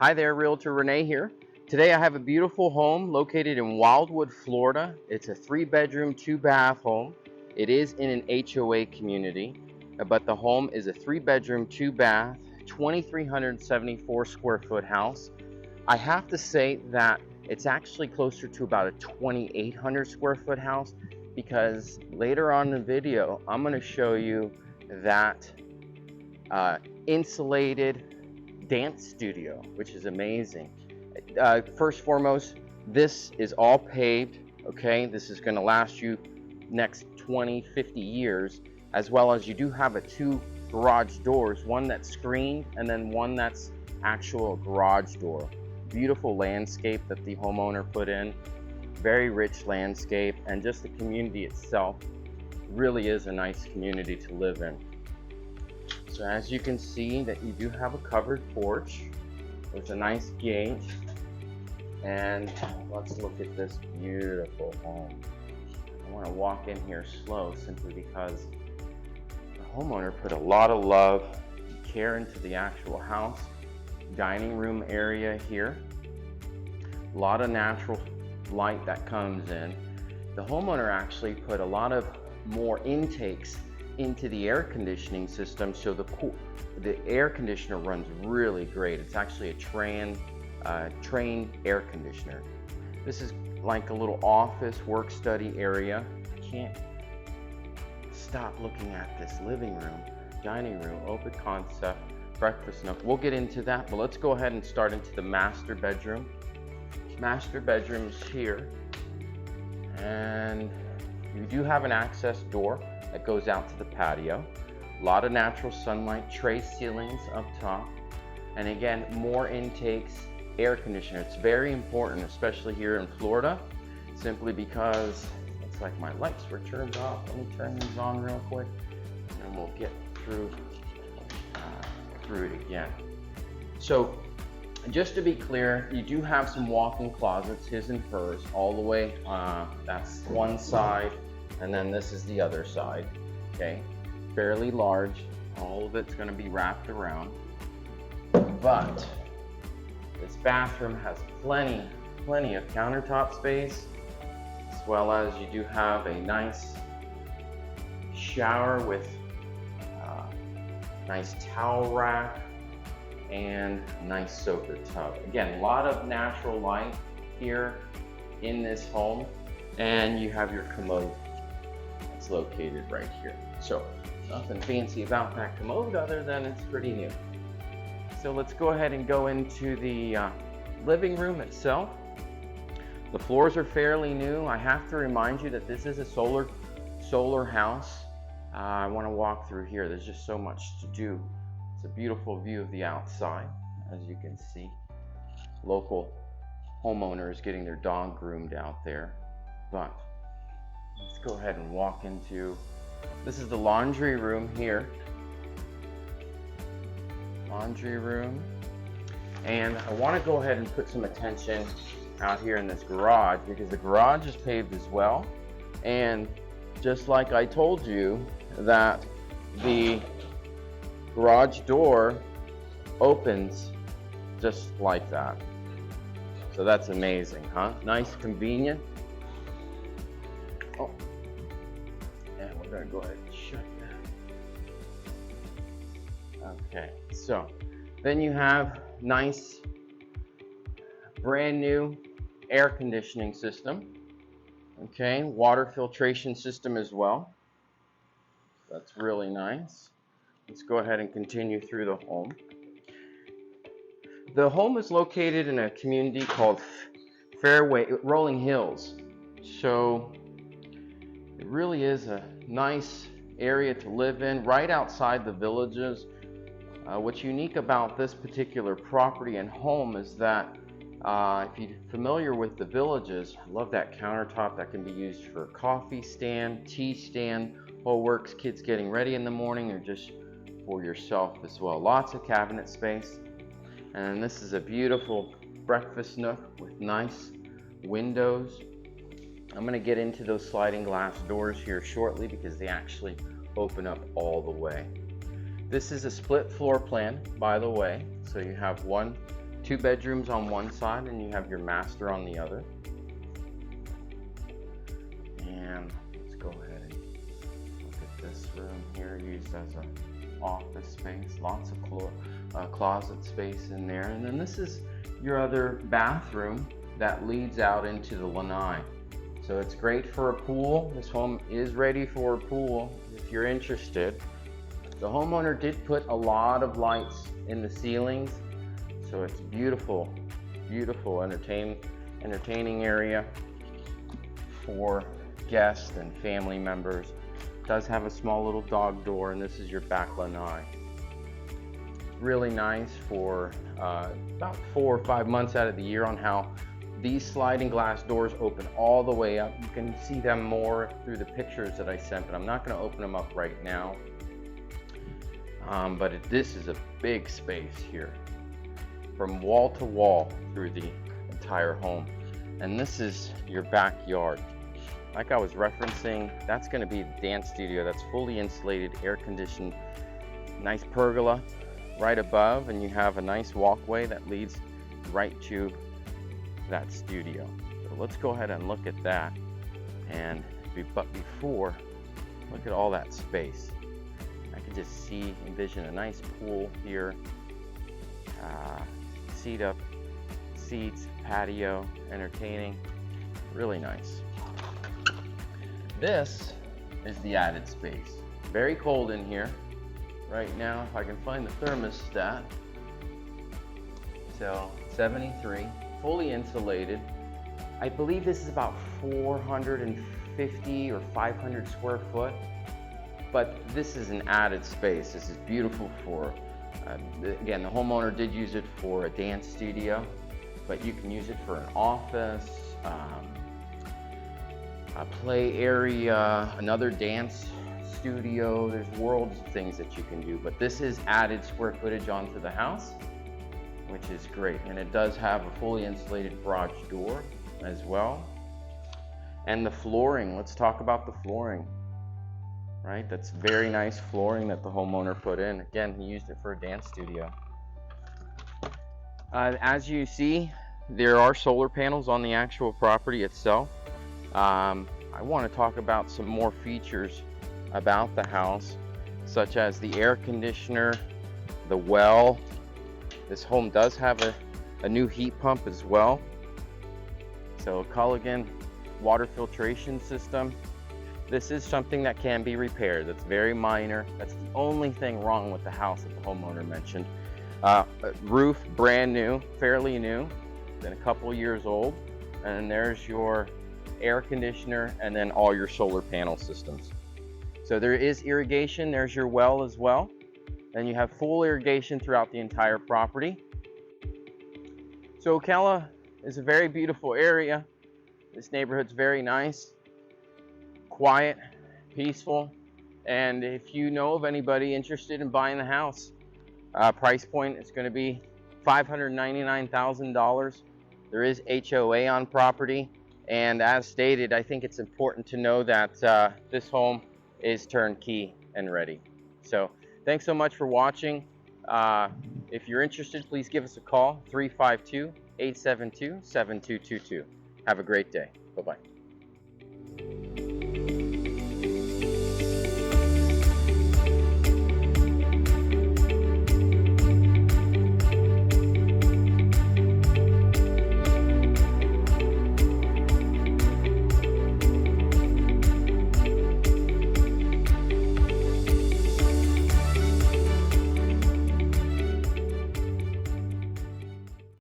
Hi there, Realtor Renee here. Today I have a beautiful home located in Wildwood, Florida. It's a 3-bedroom, 2-bath home. It is in an HOA community, but the home is a 3-bedroom, 2-bath, 2,374 square foot house. I have to say that it's actually closer to about a 2,800 square foot house because later on in the video, I'm going to show you that insulated dance studio, which is amazing. First and foremost, this is all paved, okay? This is going to last you next 20, 50 years, as well as you do have 2 garage doors, one that's screened and then one that's actual garage door. Beautiful landscape that the homeowner put in, very rich landscape, and just the community itself really is a nice community to live in. So as you can see that you do have a covered porch with a nice gate, and let's look at this beautiful home. I want to walk in here slow simply because the homeowner put a lot of love and care into the actual house. Dining room area here, a lot of natural light that comes in. The homeowner actually put a lot of more intakes into the air conditioning system, so the air conditioner runs really great. It's actually a TRANE air conditioner. This is like a little office work study area. I can't stop looking at this living room, dining room, open concept, breakfast nook. We'll get into that, but let's go ahead and start into the master bedroom. Master bedroom is here, and you do have an access door that goes out to the patio. A lot of natural sunlight, tray ceilings up top, and again, more intakes, air conditioner. It's very important, especially here in Florida, simply because it's like my lights were turned off. Let me turn these on real quick, and we'll get through it again. So just to be clear, you do have some walk-in closets, his and hers, all the way. That's one side, and then this is the other side, okay? Fairly large, all of it's gonna be wrapped around. But this bathroom has plenty of countertop space, as well as you do have a nice shower with nice towel rack and nice soaker tub. Again, a lot of natural light here in this home, and you have your commode. It's located right here. So nothing fancy about that commode other than it's pretty new. So let's go ahead and go into the living room itself. The floors are fairly new. I have to remind you that this is a solar house. I want to walk through here. There's just so much to do. It's a beautiful view of the outside, as you can see. Local homeowners getting their dog groomed out there. But let's go ahead and walk into, this is the laundry room here. Laundry room. And I want to go ahead and put some attention out here in this garage, because the garage is paved as well. And just like I told you that the garage door opens just like that. So that's amazing, huh? Nice, convenient. Oh, and we're gonna go ahead and shut that. Okay, so then you have nice, brand new air conditioning system. Okay, water filtration system as well. That's really nice. Let's go ahead and continue through the home. The home is located in a community called Fairways, Rolling Hills. So it really is a nice area to live in, right outside the villages. What's unique about this particular property and home is that if you're familiar with the villages, I love that countertop that can be used for coffee stand, tea stand, whole works, kids getting ready in the morning, or just for yourself as well. Lots of cabinet space. And this is a beautiful breakfast nook with nice windows. I'm going to get into those sliding glass doors here shortly because they actually open up all the way. This is a split floor plan, by the way. So you have one 2 bedrooms on one side and you have your master on the other. And let's go ahead and look at this room here, used as an office space. Lots of closet space in there. And then this is your other bathroom that leads out into the lanai. So it's great for a pool. This home is ready for a pool if you're interested. The homeowner did put a lot of lights in the ceilings, so it's beautiful, beautiful entertaining area for guests and family members. It does have a small little dog door, and this is your back lanai. Really nice for about 4 or 5 months out of the year on how these sliding glass doors open all the way up. You can see them more through the pictures that I sent, but I'm not going to open them up right now. This is a big space here, from wall to wall through the entire home. And this is your backyard. Like I was referencing, that's going to be the dance studio. That's fully insulated, air conditioned, nice pergola right above, and you have a nice walkway that leads right to that studio. So let's go ahead and look at that. But before, look at all that space. I can just envision a nice pool here, seats, patio, entertaining, really nice. This is the added space. Very cold in here right now. If I can find the thermostat, so 73. Fully insulated. I believe this is about 450 or 500 square foot, but this is an added space. This is beautiful for, again, the homeowner did use it for a dance studio, but you can use it for an office, a play area, another dance studio. There's worlds of things that you can do, but this is added square footage onto the house, which is great. And it does have a fully insulated garage door as well. And the flooring, let's talk about the flooring, right? That's very nice flooring that the homeowner put in. Again, he used it for a dance studio. As you see, there are solar panels on the actual property itself. I want to talk about some more features about the house, such as the air conditioner, the well. This home does have a new heat pump as well. So a Culligan water filtration system. This is something that can be repaired. That's very minor. That's the only thing wrong with the house that the homeowner mentioned. Roof, brand new, fairly new, been a couple years old. And there's your air conditioner and then all your solar panel systems. So there is irrigation. There's your well as well. And you have full irrigation throughout the entire property. So Ocala is a very beautiful area. This neighborhood's very nice, quiet, peaceful. And if you know of anybody interested in buying the house, price point is going to be $599,000. There is HOA on property. And as stated, I think it's important to know that this home is turnkey and ready. So thanks so much for watching. If you're interested, please give us a call, 352-872-7222. Have a great day. Bye-bye.